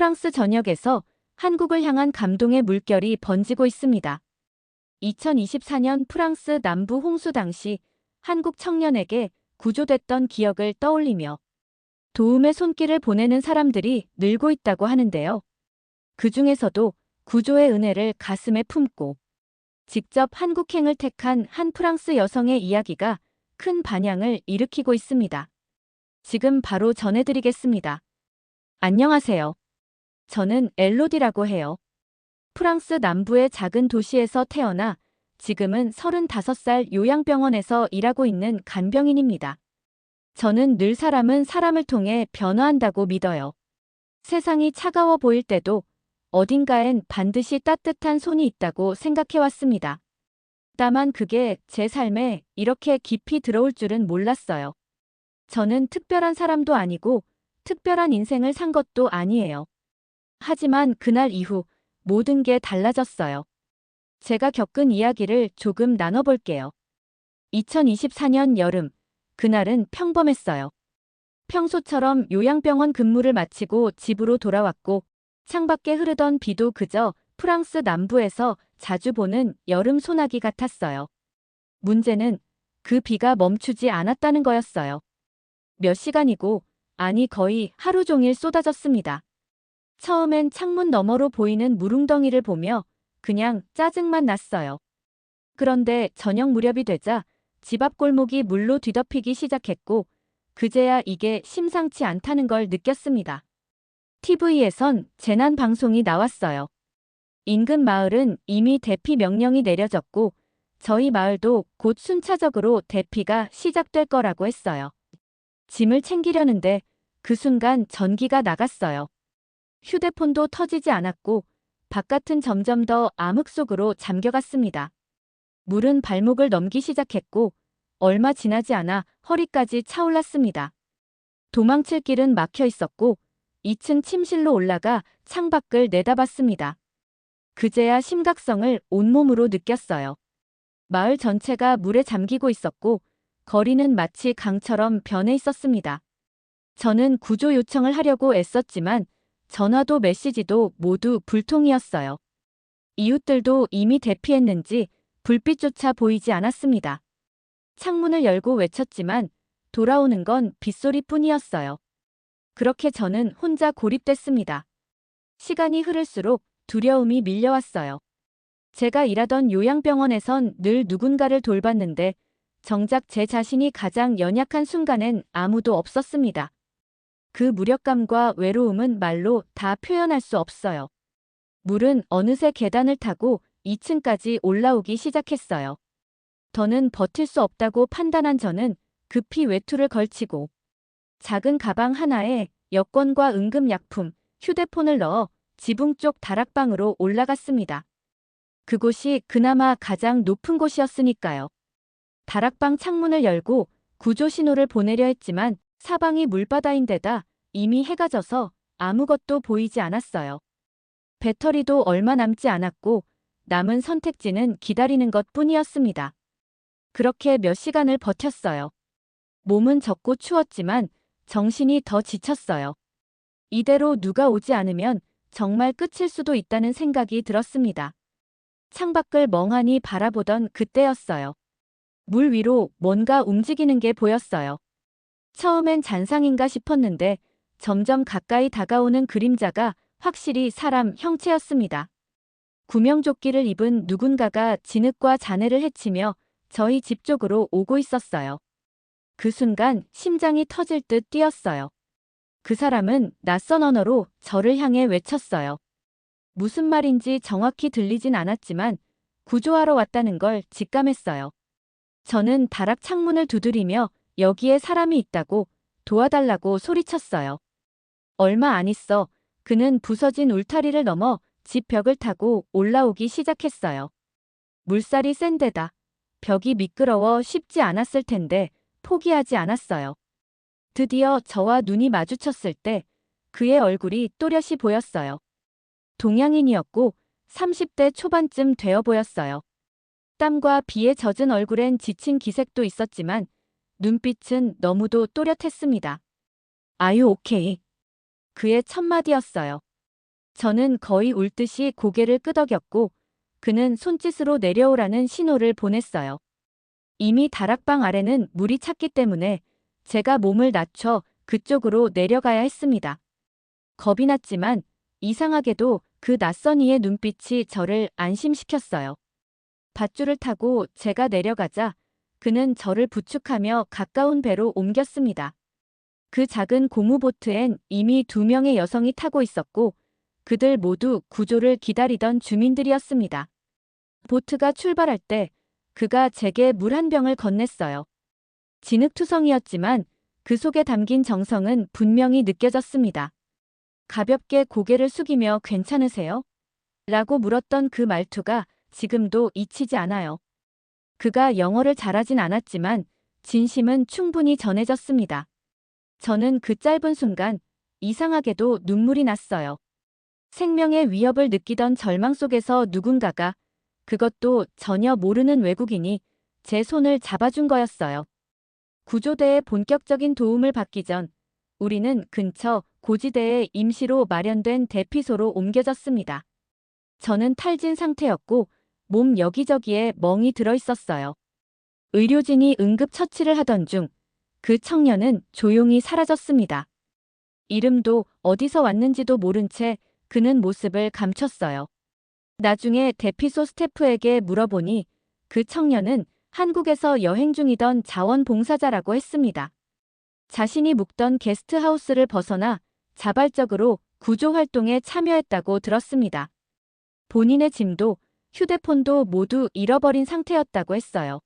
프랑스 전역에서 한국을 향한 감동의 물결이 번지고 있습니다. 2024년 프랑스 남부 홍수 당시 한국 청년에게 구조됐던 기억을 떠올리며 도움의 손길을 보내는 사람들이 늘고 있다고 하는데요. 그 중에서도 구조의 은혜를 가슴에 품고 직접 한국행을 택한 한 프랑스 여성의 이야기가 큰 반향을 일으키고 있습니다. 지금 바로 전해드리겠습니다. 안녕하세요. 저는 엘로디라고 해요. 프랑스 남부의 작은 도시에서 태어나 지금은 35살 요양병원에서 일하고 있는 간병인입니다. 저는 늘 사람은 사람을 통해 변화한다고 믿어요. 세상이 차가워 보일 때도 어딘가엔 반드시 따뜻한 손이 있다고 생각해왔습니다. 다만 그게 제 삶에 이렇게 깊이 들어올 줄은 몰랐어요. 저는 특별한 사람도 아니고 특별한 인생을 산 것도 아니에요. 하지만 그날 이후 모든 게 달라졌어요. 제가 겪은 이야기를 조금 나눠볼게요. 2024년 여름, 그날은 평범했어요. 평소처럼 요양병원 근무를 마치고 집으로 돌아왔고 창밖에 흐르던 비도 그저 프랑스 남부에서 자주 보는 여름 소나기 같았어요. 문제는 그 비가 멈추지 않았다는 거였어요. 몇 시간이고, 아니 거의 하루 종일 쏟아졌습니다. 처음엔 창문 너머로 보이는 물웅덩이를 보며 그냥 짜증만 났어요. 그런데 저녁 무렵이 되자 집 앞 골목이 물로 뒤덮이기 시작했고 그제야 이게 심상치 않다는 걸 느꼈습니다. TV에선 재난 방송이 나왔어요. 인근 마을은 이미 대피 명령이 내려졌고 저희 마을도 곧 순차적으로 대피가 시작될 거라고 했어요. 짐을 챙기려는데 그 순간 전기가 나갔어요. 휴대폰도 터지지 않았고 바깥은 점점 더 암흑 속으로 잠겨갔습니다. 물은 발목을 넘기 시작했고 얼마 지나지 않아 허리까지 차올랐습니다. 도망칠 길은 막혀 있었고 2층 침실로 올라가 창밖을 내다봤습니다. 그제야 심각성을 온몸으로 느꼈어요. 마을 전체가 물에 잠기고 있었고 거리는 마치 강처럼 변해 있었습니다. 저는 구조 요청을 하려고 애썼지만 전화도 메시지도 모두 불통이었어요. 이웃들도 이미 대피했는지 불빛조차 보이지 않았습니다. 창문을 열고 외쳤지만 돌아오는 건 빗소리뿐이었어요. 그렇게 저는 혼자 고립됐습니다. 시간이 흐를수록 두려움이 밀려왔어요. 제가 일하던 요양병원에선 늘 누군가를 돌봤는데 정작 제 자신이 가장 연약한 순간엔 아무도 없었습니다. 그 무력감과 외로움은 말로 다 표현할 수 없어요. 물은 어느새 계단을 타고 2층까지 올라오기 시작했어요. 더는 버틸 수 없다고 판단한 저는 급히 외투를 걸치고 작은 가방 하나에 여권과 응급약품, 휴대폰을 넣어 지붕 쪽 다락방으로 올라갔습니다. 그곳이 그나마 가장 높은 곳이었으니까요. 다락방 창문을 열고 구조 신호를 보내려 했지만 사방이 물바다인데다 이미 해가 져서 아무것도 보이지 않았어요. 배터리도 얼마 남지 않았고 남은 선택지는 기다리는 것뿐이었습니다. 그렇게 몇 시간을 버텼어요. 몸은 젖고 추웠지만 정신이 더 지쳤어요. 이대로 누가 오지 않으면 정말 끝일 수도 있다는 생각이 들었습니다. 창밖을 멍하니 바라보던 그때였어요. 물 위로 뭔가 움직이는 게 보였어요. 처음엔 잔상인가 싶었는데 점점 가까이 다가오는 그림자가 확실히 사람 형체였습니다. 구명조끼를 입은 누군가가 진흙과 잔해를 헤치며 저희 집 쪽으로 오고 있었어요. 그 순간 심장이 터질 듯 뛰었어요. 그 사람은 낯선 언어로 저를 향해 외쳤어요. 무슨 말인지 정확히 들리진 않았지만 구조하러 왔다는 걸 직감했어요. 저는 다락 창문을 두드리며 여기에 사람이 있다고 도와달라고 소리쳤어요. 얼마 안 있어 그는 부서진 울타리를 넘어 집 벽을 타고 올라오기 시작했어요. 물살이 센 데다 벽이 미끄러워 쉽지 않았을 텐데 포기하지 않았어요. 드디어 저와 눈이 마주쳤을 때 그의 얼굴이 또렷이 보였어요. 동양인이었고 30대 초반쯤 되어 보였어요. 땀과 비에 젖은 얼굴엔 지친 기색도 있었지만 눈빛은 너무도 또렷했습니다. Are you okay? 그의 첫 마디였어요. 저는 거의 울듯이 고개를 끄덕였고 그는 손짓으로 내려오라는 신호를 보냈어요. 이미 다락방 아래는 물이 찼기 때문에 제가 몸을 낮춰 그쪽으로 내려가야 했습니다. 겁이 났지만 이상하게도 그 낯선 이의 눈빛이 저를 안심시켰어요. 밧줄을 타고 제가 내려가자 그는 저를 부축하며 가까운 배로 옮겼습니다. 그 작은 고무보트엔 이미 2명의 여성이 타고 있었고 그들 모두 구조를 기다리던 주민들이었습니다. 보트가 출발할 때 그가 제게 물 한 병을 건넸어요. 진흙투성이었지만 그 속에 담긴 정성은 분명히 느껴졌습니다. 가볍게 고개를 숙이며 괜찮으세요? 라고 물었던 그 말투가 지금도 잊히지 않아요. 그가 영어를 잘하진 않았지만 진심은 충분히 전해졌습니다. 저는 그 짧은 순간 이상하게도 눈물이 났어요. 생명의 위협을 느끼던 절망 속에서 누군가가, 그것도 전혀 모르는 외국인이 제 손을 잡아준 거였어요. 구조대의 본격적인 도움을 받기 전 우리는 근처 고지대에 임시로 마련된 대피소로 옮겨졌습니다. 저는 탈진 상태였고 몸 여기저기에 멍이 들어 있었어요. 의료진이 응급처치를 하던 중 그 청년은 조용히 사라졌습니다. 이름도 어디서 왔는지도 모른 채 그는 모습을 감췄어요. 나중에 대피소 스태프에게 물어보니 그 청년은 한국에서 여행 중이던 자원봉사자라고 했습니다. 자신이 묵던 게스트하우스를 벗어나 자발적으로 구조활동에 참여했다고 들었습니다. 본인의 짐도 휴대폰도 모두 잃어버린 상태였다고 했어요.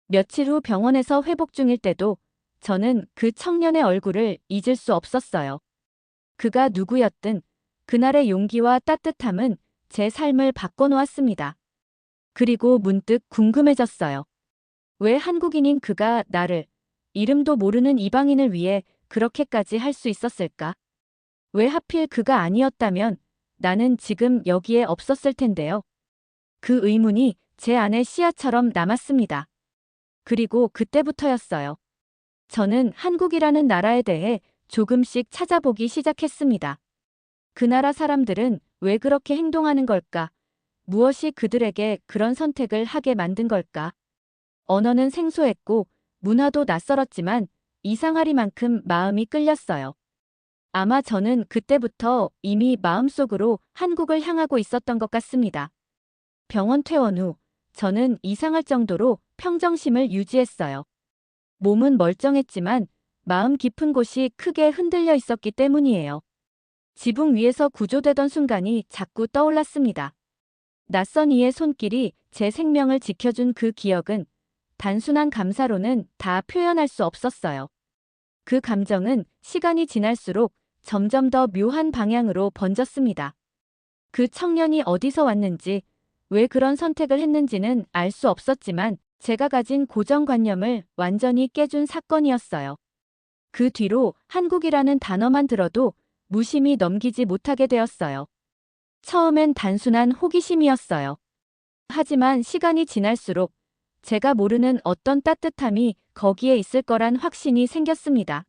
며칠 후 병원에서 회복 중일 때도 저는 그 청년의 얼굴을 잊을 수 없었어요. 그가 누구였든 그날의 용기와 따뜻함은 제 삶을 바꿔놓았습니다. 그리고 문득 궁금해졌어요. 왜 한국인인 그가 나를, 이름도 모르는 이방인을 위해 그렇게까지 할 수 있었을까? 왜 하필 그가 아니었다면 나는 지금 여기에 없었을 텐데요. 그 의문이 제 안에 씨앗처럼 남았습니다. 그리고 그때부터였어요. 저는 한국이라는 나라에 대해 조금씩 찾아보기 시작했습니다. 그 나라 사람들은 왜 그렇게 행동하는 걸까? 무엇이 그들에게 그런 선택을 하게 만든 걸까? 언어는 생소했고 문화도 낯설었지만 이상하리만큼 마음이 끌렸어요. 아마 저는 그때부터 이미 마음속으로 한국을 향하고 있었던 것 같습니다. 병원 퇴원 후 저는 이상할 정도로 평정심을 유지했어요. 몸은 멀쩡했지만 마음 깊은 곳이 크게 흔들려 있었기 때문이에요. 지붕 위에서 구조되던 순간이 자꾸 떠올랐습니다. 낯선 이의 손길이 제 생명을 지켜준 그 기억은 단순한 감사로는 다 표현할 수 없었어요. 그 감정은 시간이 지날수록 점점 더 묘한 방향으로 번졌습니다. 그 청년이 어디서 왔는지, 왜 그런 선택을 했는지는 알 수 없었지만 제가 가진 고정관념을 완전히 깨준 사건이었어요. 그 뒤로 한국이라는 단어만 들어도 무심히 넘기지 못하게 되었어요. 처음엔 단순한 호기심이었어요. 하지만 시간이 지날수록 제가 모르는 어떤 따뜻함이 거기에 있을 거란 확신이 생겼습니다.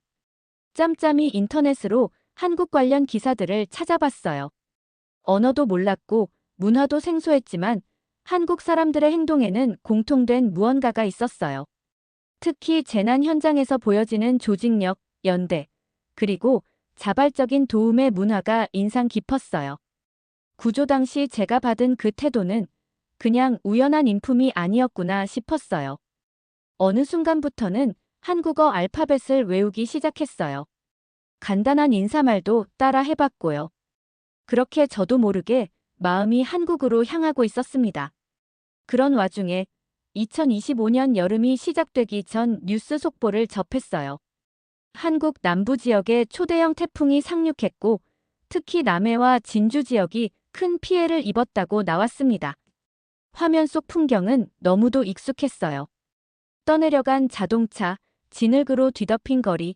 짬짬이 인터넷으로 한국 관련 기사들을 찾아봤어요. 언어도 몰랐고 문화도 생소했지만 한국 사람들의 행동에는 공통된 무언가가 있었어요. 특히 재난 현장에서 보여지는 조직력, 연대, 그리고 자발적인 도움의 문화가 인상 깊었어요. 구조 당시 제가 받은 그 태도는 그냥 우연한 인품이 아니었구나 싶었어요. 어느 순간부터는 한국어 알파벳을 외우기 시작했어요. 간단한 인사말도 따라 해봤고요. 그렇게 저도 모르게 마음이 한국으로 향하고 있었습니다. 그런 와중에 2025년 여름이 시작되기 전 뉴스 속보를 접했어요. 한국 남부 지역에 초대형 태풍이 상륙했고 특히 남해와 진주 지역이 큰 피해를 입었다고 나왔습니다. 화면 속 풍경은 너무도 익숙했어요. 떠내려간 자동차, 진흙으로 뒤덮인 거리,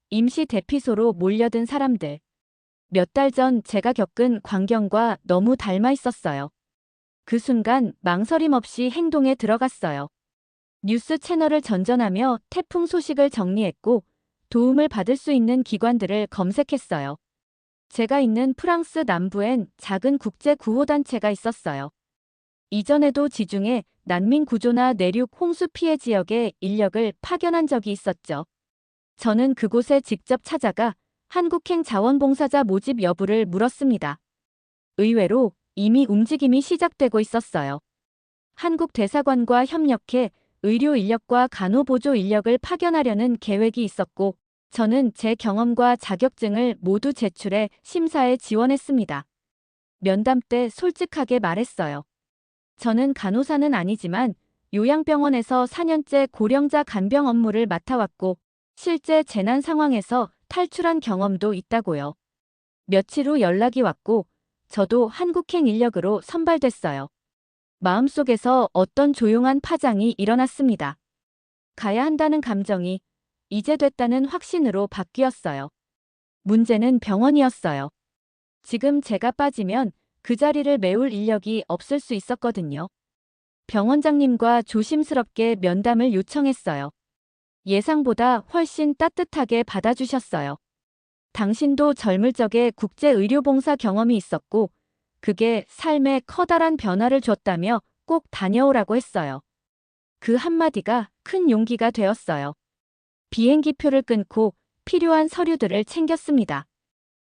임시 대피소로 몰려든 사람들. 몇 달 전 제가 겪은 광경과 너무 닮아 있었어요. 그 순간 망설임 없이 행동에 들어갔어요. 뉴스 채널을 전전하며 태풍 소식을 정리했고 도움을 받을 수 있는 기관들을 검색했어요. 제가 있는 프랑스 남부엔 작은 국제 구호단체가 있었어요. 이전에도 지중해 난민 구조나 내륙 홍수 피해 지역에 인력을 파견한 적이 있었죠. 저는 그곳에 직접 찾아가 한국행 자원봉사자 모집 여부를 물었습니다. 의외로 이미 움직임이 시작되고 있었어요. 한국 대사관과 협력해 의료 인력과 간호보조 인력을 파견하려는 계획이 있었고, 저는 제 경험과 자격증을 모두 제출해 심사에 지원했습니다. 면담 때 솔직하게 말했어요. 저는 간호사는 아니지만 요양병원에서 4년째 고령자 간병 업무를 맡아왔고, 실제 재난 상황에서 탈출한 경험도 있다고요. 며칠 후 연락이 왔고, 저도 한국행 인력으로 선발됐어요. 마음속에서 어떤 조용한 파장이 일어났습니다. 가야 한다는 감정이 이제 됐다는 확신으로 바뀌었어요. 문제는 병원이었어요. 지금 제가 빠지면 그 자리를 메울 인력이 없을 수 있었거든요. 병원장님과 조심스럽게 면담을 요청했어요. 예상보다 훨씬 따뜻하게 받아주셨어요. 당신도 젊을 적에 국제의료봉사 경험이 있었고, 그게 삶에 커다란 변화를 줬다며 꼭 다녀오라고 했어요. 그 한마디가 큰 용기가 되었어요. 비행기표를 끊고 필요한 서류들을 챙겼습니다.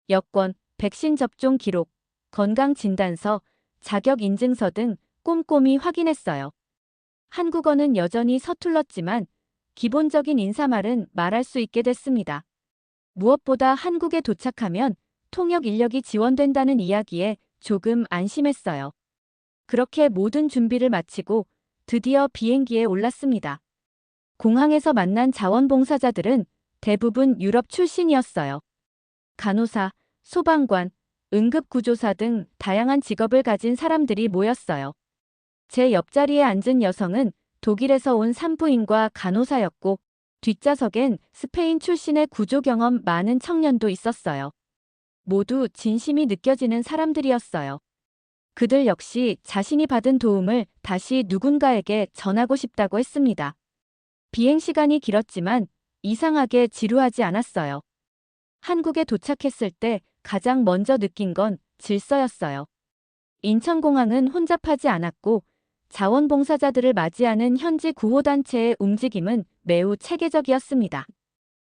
여권, 백신 접종 기록, 건강진단서, 자격인증서 등 꼼꼼히 확인했어요. 한국어는 여전히 서툴렀지만 기본적인 인사말은 말할 수 있게 됐습니다. 무엇보다 한국에 도착하면 통역 인력이 지원된다는 이야기에 조금 안심했어요. 그렇게 모든 준비를 마치고 드디어 비행기에 올랐습니다. 공항에서 만난 자원봉사자들은 대부분 유럽 출신이었어요. 간호사, 소방관, 응급구조사 등 다양한 직업을 가진 사람들이 모였어요. 제 옆자리에 앉은 여성은 독일에서 온 산부인과 간호사였고, 뒷좌석엔 스페인 출신의 구조 경험 많은 청년도 있었어요. 모두 진심이 느껴지는 사람들이었어요. 그들 역시 자신이 받은 도움을 다시 누군가에게 전하고 싶다고 했습니다. 비행 시간이 길었지만 이상하게 지루하지 않았어요. 한국에 도착했을 때 가장 먼저 느낀 건 질서였어요. 인천공항은 혼잡하지 않았고, 자원봉사자들을 맞이하는 현지 구호단체의 움직임은 매우 체계적이었습니다.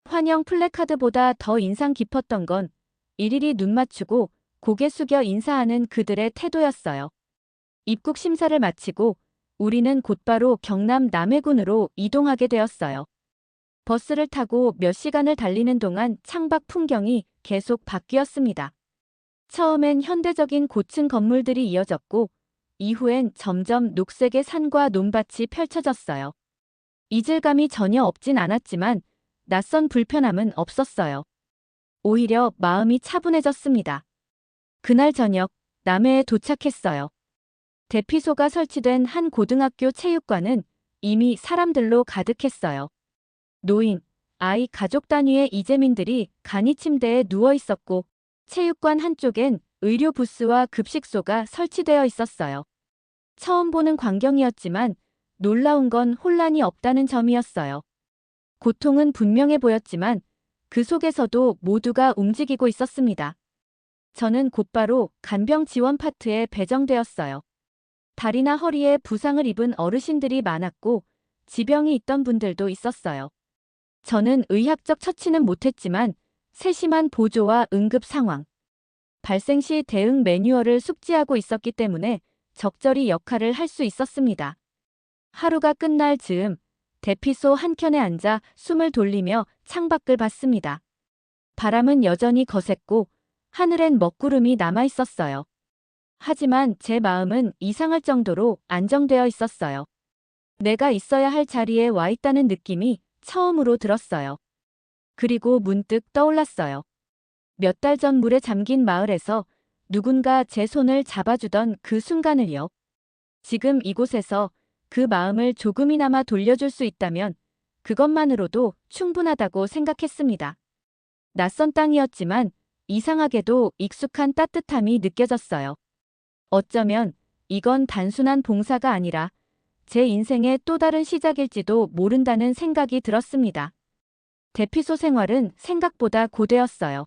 환영 플래카드보다 더 인상 깊었던 건 일일이 눈 맞추고 고개 숙여 인사하는 그들의 태도였어요. 입국 심사를 마치고 우리는 곧바로 경남 남해군으로 이동하게 되었어요. 버스를 타고 몇 시간을 달리는 동안 창밖 풍경이 계속 바뀌었습니다. 처음엔 현대적인 고층 건물들이 이어졌고, 이후엔 점점 녹색의 산과 논밭이 펼쳐졌어요. 이질감이 전혀 없진 않았지만 낯선 불편함은 없었어요. 오히려 마음이 차분해졌습니다. 그날 저녁 남해에 도착했어요. 대피소가 설치된 한 고등학교 체육관은 이미 사람들로 가득했어요. 노인, 아이 가족 단위의 이재민들이 간이 침대에 누워 있었고, 체육관 한쪽엔 의료 부스와 급식소가 설치되어 있었어요. 처음 보는 광경이었지만 놀라운 건 혼란이 없다는 점이었어요. 고통은 분명해 보였지만 그 속에서도 모두가 움직이고 있었습니다. 저는 곧바로 간병 지원 파트에 배정되었어요. 다리나 허리에 부상을 입은 어르신들이 많았고 지병이 있던 분들도 있었어요. 저는 의학적 처치는 못했지만 세심한 보조와 응급 상황, 발생 시 대응 매뉴얼을 숙지하고 있었기 때문에 적절히 역할을 할 수 있었습니다. 하루가 끝날 즈음 대피소 한켠에 앉아 숨을 돌리며 창밖을 봤습니다. 바람은 여전히 거셌고 하늘엔 먹구름이 남아 있었어요. 하지만 제 마음은 이상할 정도로 안정되어 있었어요. 내가 있어야 할 자리에 와 있다는 느낌이 처음으로 들었어요. 그리고 문득 떠올랐어요. 몇 달 전 물에 잠긴 마을에서 누군가 제 손을 잡아주던 그 순간을요. 지금 이곳에서 그 마음을 조금이나마 돌려줄 수 있다면 그것만으로도 충분하다고 생각했습니다. 낯선 땅이었지만 이상하게도 익숙한 따뜻함이 느껴졌어요. 어쩌면 이건 단순한 봉사가 아니라 제 인생의 또 다른 시작일지도 모른다는 생각이 들었습니다. 대피소 생활은 생각보다 고되었어요.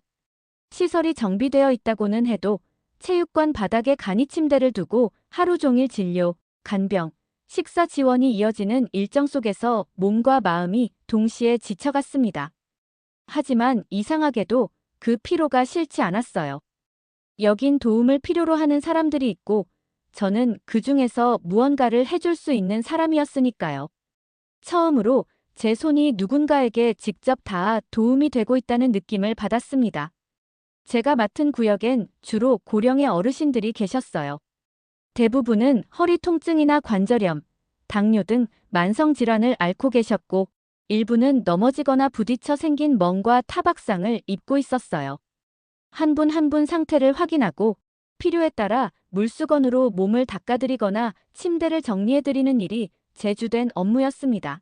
시설이 정비되어 있다고는 해도 체육관 바닥에 간이 침대를 두고 하루 종일 진료, 간병, 식사 지원이 이어지는 일정 속에서 몸과 마음이 동시에 지쳐갔습니다. 하지만 이상하게도 그 피로가 싫지 않았어요. 여긴 도움을 필요로 하는 사람들이 있고 저는 그 중에서 무언가를 해줄 수 있는 사람이었으니까요. 처음으로 제 손이 누군가에게 직접 닿아 도움이 되고 있다는 느낌을 받았습니다. 제가 맡은 구역엔 주로 고령의 어르신들이 계셨어요. 대부분은 허리 통증이나 관절염, 당뇨 등 만성 질환을 앓고 계셨고 일부는 넘어지거나 부딪혀 생긴 멍과 타박상을 입고 있었어요. 한 분 한 분 상태를 확인하고 필요에 따라 물수건으로 몸을 닦아드리거나 침대를 정리해드리는 일이 제 주된 업무였습니다.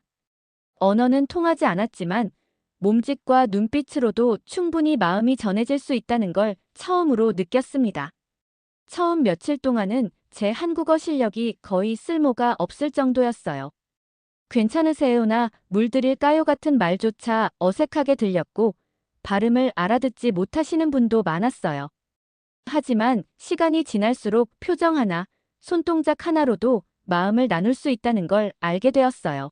언어는 통하지 않았지만 몸짓과 눈빛으로도 충분히 마음이 전해질 수 있다는 걸 처음으로 느꼈습니다. 처음 며칠 동안은 제 한국어 실력이 거의 쓸모가 없을 정도였어요. 괜찮으세요나 물 드릴까요 같은 말조차 어색하게 들렸고 발음을 알아듣지 못하시는 분도 많았어요. 하지만 시간이 지날수록 표정 하나, 손동작 하나로도 마음을 나눌 수 있다는 걸 알게 되었어요.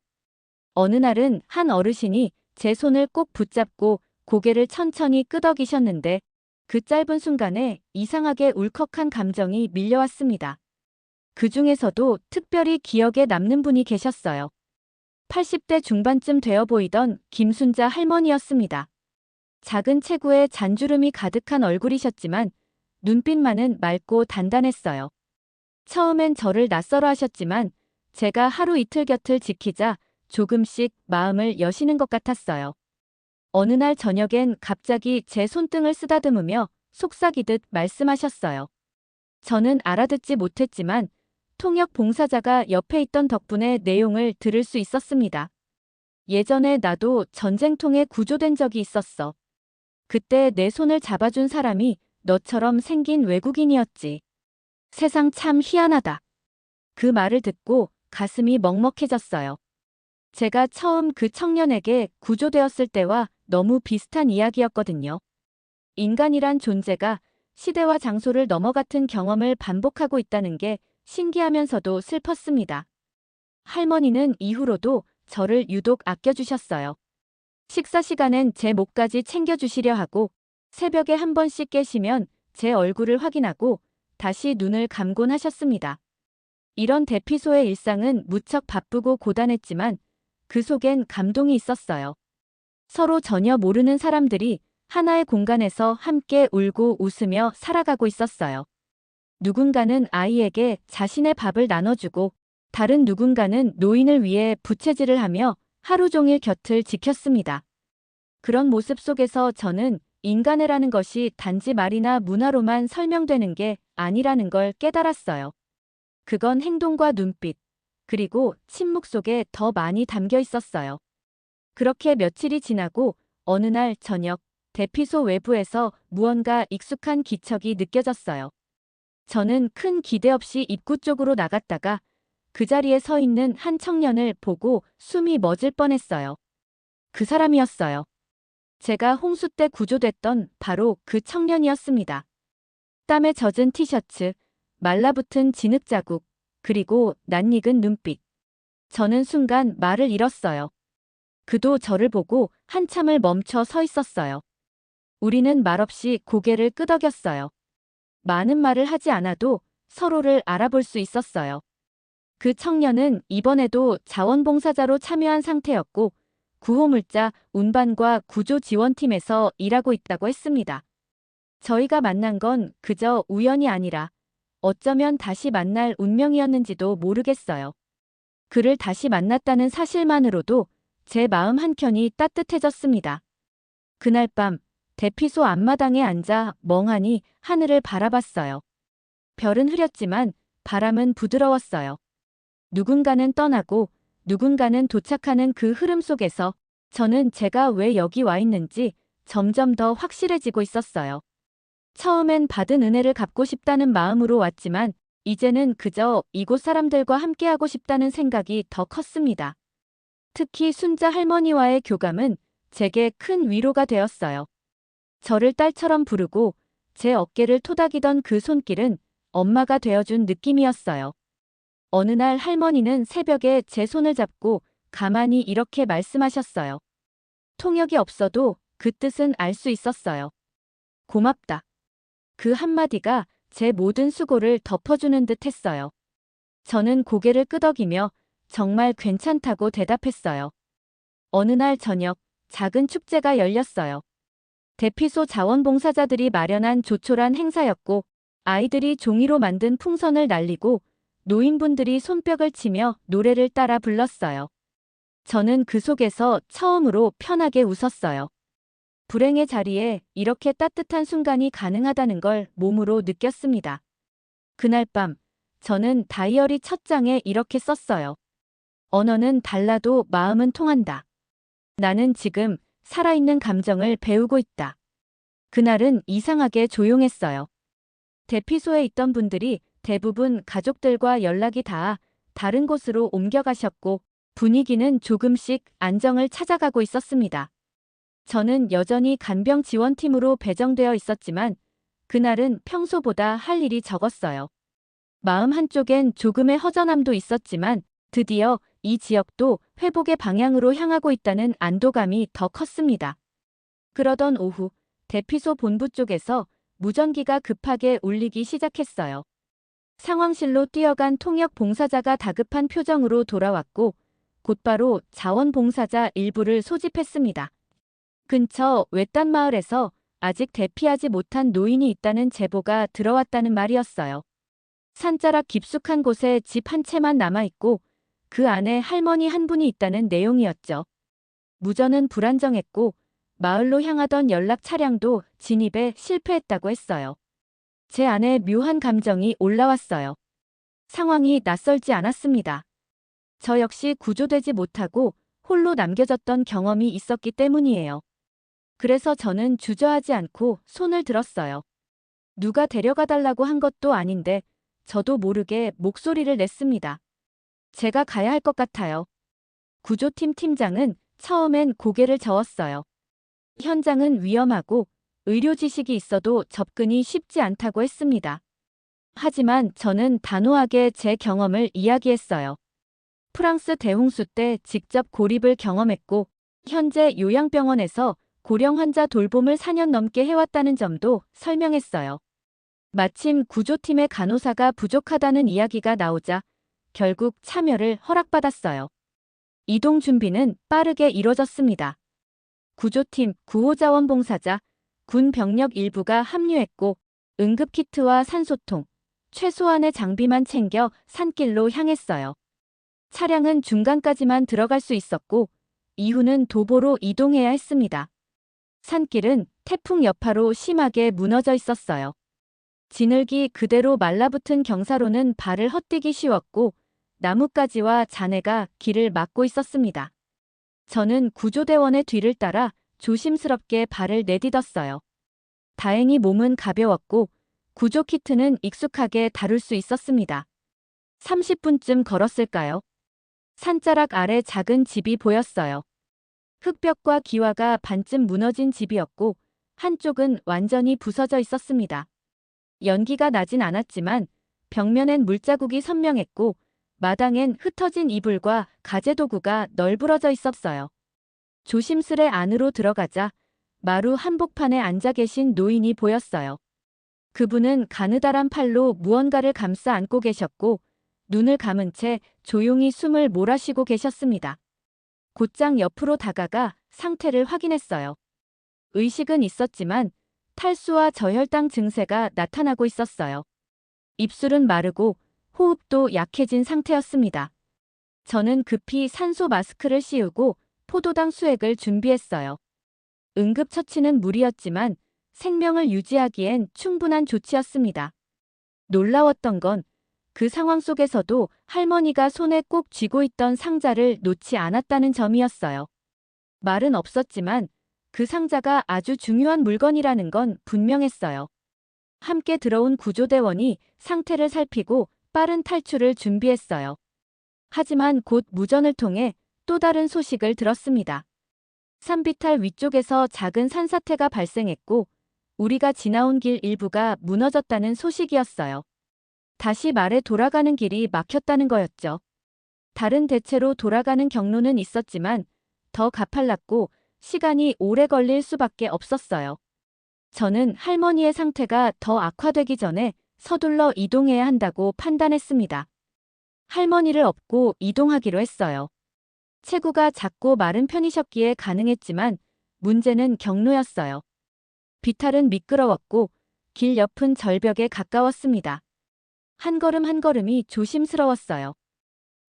어느 날은 한 어르신이 제 손을 꼭 붙잡고 고개를 천천히 끄덕이셨는데 그 짧은 순간에 이상하게 울컥한 감정이 밀려왔습니다. 그 중에서도 특별히 기억에 남는 분이 계셨어요. 80대 중반쯤 되어 보이던 김순자 할머니였습니다. 작은 체구에 잔주름이 가득한 얼굴이셨지만 눈빛만은 맑고 단단했어요. 처음엔 저를 낯설어 하셨지만 제가 하루 이틀 곁을 지키자 조금씩 마음을 여시는 것 같았어요. 어느 날 저녁엔 갑자기 제 손등을 쓰다듬으며 속삭이듯 말씀하셨어요. 저는 알아듣지 못했지만 통역 봉사자가 옆에 있던 덕분에 내용을 들을 수 있었습니다. 예전에 나도 전쟁통에 구조된 적이 있었어. 그때 내 손을 잡아준 사람이 너처럼 생긴 외국인이었지. 세상 참 희한하다. 그 말을 듣고 가슴이 먹먹해졌어요. 제가 처음 그 청년에게 구조되었을 때와 너무 비슷한 이야기였거든요. 인간이란 존재가 시대와 장소를 넘어 같은 경험을 반복하고 있다는 게 신기하면서도 슬펐습니다. 할머니는 이후로도 저를 유독 아껴주셨어요. 식사 시간엔 제 목까지 챙겨주시려 하고 새벽에 한 번씩 깨시면 제 얼굴을 확인하고 다시 눈을 감곤 하셨습니다. 이런 대피소의 일상은 무척 바쁘고 고단했지만 그 속엔 감동이 있었어요. 서로 전혀 모르는 사람들이 하나의 공간에서 함께 울고 웃으며 살아가고 있었어요. 누군가는 아이에게 자신의 밥을 나눠주고 다른 누군가는 노인을 위해 부채질을 하며 하루 종일 곁을 지켰습니다. 그런 모습 속에서 저는 인간애라는 것이 단지 말이나 문화로만 설명되는 게 아니라는 걸 깨달았어요. 그건 행동과 눈빛, 그리고 침묵 속에 더 많이 담겨 있었어요. 그렇게 며칠이 지나고 어느 날 저녁, 대피소 외부에서 무언가 익숙한 기척이 느껴졌어요. 저는 큰 기대 없이 입구 쪽으로 나갔다가 그 자리에 서 있는 한 청년을 보고 숨이 멎을 뻔했어요. 그 사람이었어요. 제가 홍수 때 구조됐던 바로 그 청년이었습니다. 땀에 젖은 티셔츠, 말라붙은 진흙 자국, 그리고 낯익은 눈빛. 저는 순간 말을 잃었어요. 그도 저를 보고 한참을 멈춰 서 있었어요. 우리는 말없이 고개를 끄덕였어요. 많은 말을 하지 않아도 서로를 알아볼 수 있었어요. 그 청년은 이번에도 자원봉사자로 참여한 상태였고 구호물자 운반과 구조지원팀에서 일하고 있다고 했습니다. 저희가 만난 건 그저 우연이 아니라 어쩌면 다시 만날 운명이었는지도 모르겠어요. 그를 다시 만났다는 사실만으로도 제 마음 한켠이 따뜻해졌습니다. 그날 밤 대피소 앞마당에 앉아 멍하니 하늘을 바라봤어요. 별은 흐렸지만 바람은 부드러웠어요. 누군가는 떠나고 누군가는 도착하는 그 흐름 속에서 저는 제가 왜 여기 와 있는지 점점 더 확실해지고 있었어요. 처음엔 받은 은혜를 갚고 싶다는 마음으로 왔지만 이제는 그저 이곳 사람들과 함께하고 싶다는 생각이 더 컸습니다. 특히 순자 할머니와의 교감은 제게 큰 위로가 되었어요. 저를 딸처럼 부르고 제 어깨를 토닥이던 그 손길은 엄마가 되어준 느낌이었어요. 어느 날 할머니는 새벽에 제 손을 잡고 가만히 이렇게 말씀하셨어요. 통역이 없어도 그 뜻은 알 수 있었어요. 고맙다. 그 한마디가 제 모든 수고를 덮어주는 듯 했어요. 저는 고개를 끄덕이며 정말 괜찮다고 대답했어요. 어느 날 저녁, 작은 축제가 열렸어요. 대피소 자원봉사자들이 마련한 조촐한 행사였고, 아이들이 종이로 만든 풍선을 날리고 노인분들이 손뼉을 치며 노래를 따라 불렀어요. 저는 그 속에서 처음으로 편하게 웃었어요. 불행의 자리에 이렇게 따뜻한 순간이 가능하다는 걸 몸으로 느꼈습니다. 그날 밤, 저는 다이어리 첫 장에 이렇게 썼어요. 언어는 달라도 마음은 통한다. 나는 지금 살아있는 감정을 배우고 있다. 그날은 이상하게 조용했어요. 대피소에 있던 분들이 대부분 가족들과 연락이 닿아 다른 곳으로 옮겨가셨고 분위기는 조금씩 안정을 찾아가고 있었습니다. 저는 여전히 간병 지원팀으로 배정되어 있었지만 그날은 평소보다 할 일이 적었어요. 마음 한쪽엔 조금의 허전함도 있었지만 드디어 이 지역도 회복의 방향으로 향하고 있다는 안도감이 더 컸습니다. 그러던 오후, 대피소 본부 쪽에서 무전기가 급하게 울리기 시작했어요. 상황실로 뛰어간 통역 봉사자가 다급한 표정으로 돌아왔고 곧바로 자원봉사자 일부를 소집했습니다. 근처 외딴 마을에서 아직 대피하지 못한 노인이 있다는 제보가 들어왔다는 말이었어요. 산자락 깊숙한 곳에 집 한 채만 남아있고 그 안에 할머니 한 분이 있다는 내용이었죠. 무전은 불안정했고 마을로 향하던 연락 차량도 진입에 실패했다고 했어요. 제 안에 묘한 감정이 올라왔어요. 상황이 낯설지 않았습니다. 저 역시 구조되지 못하고 홀로 남겨졌던 경험이 있었기 때문이에요. 그래서 저는 주저하지 않고 손을 들었어요. 누가 데려가 달라고 한 것도 아닌데 저도 모르게 목소리를 냈습니다. 제가 가야 할 것 같아요. 구조팀 팀장은 처음엔 고개를 저었어요. 현장은 위험하고 의료 지식이 있어도 접근이 쉽지 않다고 했습니다. 하지만 저는 단호하게 제 경험을 이야기했어요. 프랑스 대홍수 때 직접 고립을 경험했고 현재 요양병원에서 고령 환자 돌봄을 4년 넘게 해왔다는 점도 설명했어요. 마침 구조팀의 간호사가 부족하다는 이야기가 나오자 결국 참여를 허락받았어요. 이동 준비는 빠르게 이뤄졌습니다. 구조팀, 구호자원봉사자, 군 병력 일부가 합류했고 응급키트와 산소통, 최소한의 장비만 챙겨 산길로 향했어요. 차량은 중간까지만 들어갈 수 있었고 이후는 도보로 이동해야 했습니다. 산길은 태풍 여파로 심하게 무너져 있었어요. 진흙이 그대로 말라붙은 경사로는 발을 헛디기 쉬웠고 나뭇가지와 잔해가 길을 막고 있었습니다. 저는 구조대원의 뒤를 따라 조심스럽게 발을 내딛었어요. 다행히 몸은 가벼웠고 구조키트는 익숙하게 다룰 수 있었습니다. 30분쯤 걸었을까요? 산자락 아래 작은 집이 보였어요. 흙벽과 기와가 반쯤 무너진 집이었고 한쪽은 완전히 부서져 있었습니다. 연기가 나진 않았지만 벽면엔 물자국이 선명했고 마당엔 흩어진 이불과 가재도구가 널브러져 있었어요. 조심스레 안으로 들어가자 마루 한복판에 앉아 계신 노인이 보였어요. 그분은 가느다란 팔로 무언가를 감싸 안고 계셨고 눈을 감은 채 조용히 숨을 몰아쉬고 계셨습니다. 곧장 옆으로 다가가 상태를 확인했어요. 의식은 있었지만 탈수와 저혈당 증세가 나타나고 있었어요. 입술은 마르고 호흡도 약해진 상태였습니다. 저는 급히 산소 마스크를 씌우고 포도당 수액을 준비했어요. 응급처치는 무리였지만 생명을 유지하기엔 충분한 조치였습니다. 놀라웠던 건 그 상황 속에서도 할머니가 손에 꼭 쥐고 있던 상자를 놓지 않았다는 점이었어요. 말은 없었지만 그 상자가 아주 중요한 물건이라는 건 분명했어요. 함께 들어온 구조대원이 상태를 살피고 빠른 탈출을 준비했어요. 하지만 곧 무전을 통해 또 다른 소식을 들었습니다. 산비탈 위쪽에서 작은 산사태가 발생했고 우리가 지나온 길 일부가 무너졌다는 소식이었어요. 다시 말해 돌아가는 길이 막혔다는 거였죠. 다른 대체로 돌아가는 경로는 있었지만 더 가팔랐고 시간이 오래 걸릴 수밖에 없었어요. 저는 할머니의 상태가 더 악화되기 전에 서둘러 이동해야 한다고 판단했습니다. 할머니를 업고 이동하기로 했어요. 체구가 작고 마른 편이셨기에 가능했지만 문제는 경로였어요. 비탈은 미끄러웠고 길 옆은 절벽에 가까웠습니다. 한 걸음 한 걸음이 조심스러웠어요.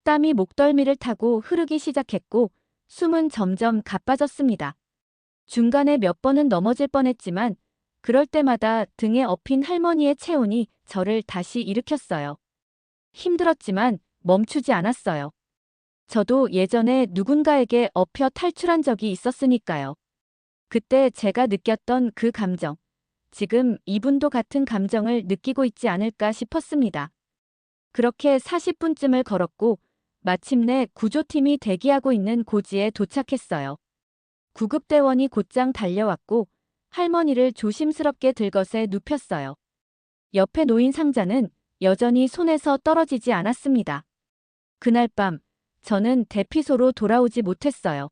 땀이 목덜미를 타고 흐르기 시작했고 숨은 점점 가빠졌습니다. 중간에 몇 번은 넘어질 뻔했지만 그럴 때마다 등에 업힌 할머니의 체온이 저를 다시 일으켰어요. 힘들었지만 멈추지 않았어요. 저도 예전에 누군가에게 업혀 탈출한 적이 있었으니까요. 그때 제가 느꼈던 그 감정, 지금 이분도 같은 감정을 느끼고 있지 않을까 싶었습니다. 그렇게 40분쯤을 걸었고 마침내 구조팀이 대기하고 있는 고지에 도착했어요. 구급대원이 곧장 달려왔고 할머니를 조심스럽게 들것에 눕혔어요. 옆에 놓인 상자는 여전히 손에서 떨어지지 않았습니다. 그날 밤 저는 대피소로 돌아오지 못했어요.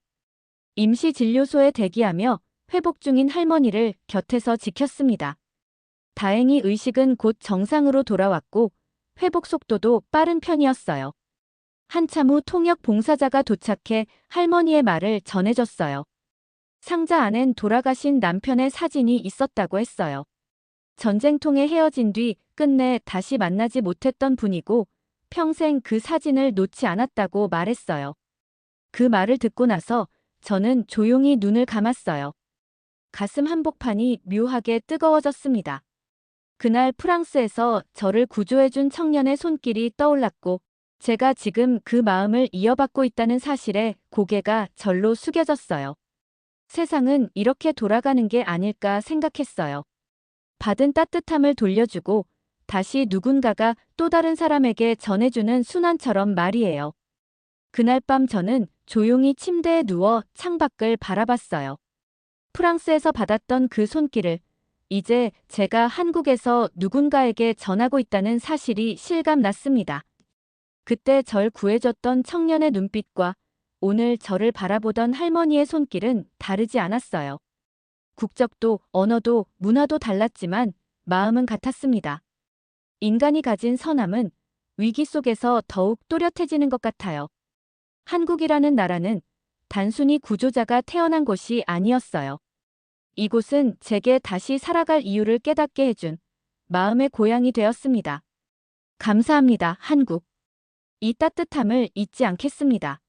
임시진료소에 대기하며 회복 중인 할머니를 곁에서 지켰습니다. 다행히 의식은 곧 정상으로 돌아왔고 회복 속도도 빠른 편이었어요. 한참 후 통역 봉사자가 도착해 할머니의 말을 전해줬어요. 상자 안엔 돌아가신 남편의 사진이 있었다고 했어요. 전쟁통에 헤어진 뒤 끝내 다시 만나지 못했던 분이고 평생 그 사진을 놓지 않았다고 말했어요. 그 말을 듣고 나서 저는 조용히 눈을 감았어요. 가슴 한복판이 묘하게 뜨거워졌습니다. 그날 프랑스에서 저를 구조해준 청년의 손길이 떠올랐고 제가 지금 그 마음을 이어받고 있다는 사실에 고개가 절로 숙여졌어요. 세상은 이렇게 돌아가는 게 아닐까 생각했어요. 받은 따뜻함을 돌려주고 다시 누군가가 또 다른 사람에게 전해주는 순환처럼 말이에요. 그날 밤 저는 조용히 침대에 누워 창밖을 바라봤어요. 프랑스에서 받았던 그 손길을 이제 제가 한국에서 누군가에게 전하고 있다는 사실이 실감났습니다. 그때 절 구해줬던 청년의 눈빛과 오늘 저를 바라보던 할머니의 손길은 다르지 않았어요. 국적도 언어도 문화도 달랐지만 마음은 같았습니다. 인간이 가진 선함은 위기 속에서 더욱 또렷해지는 것 같아요. 한국이라는 나라는 단순히 구조자가 태어난 곳이 아니었어요. 이곳은 제게 다시 살아갈 이유를 깨닫게 해준 마음의 고향이 되었습니다. 감사합니다, 한국. 이 따뜻함을 잊지 않겠습니다.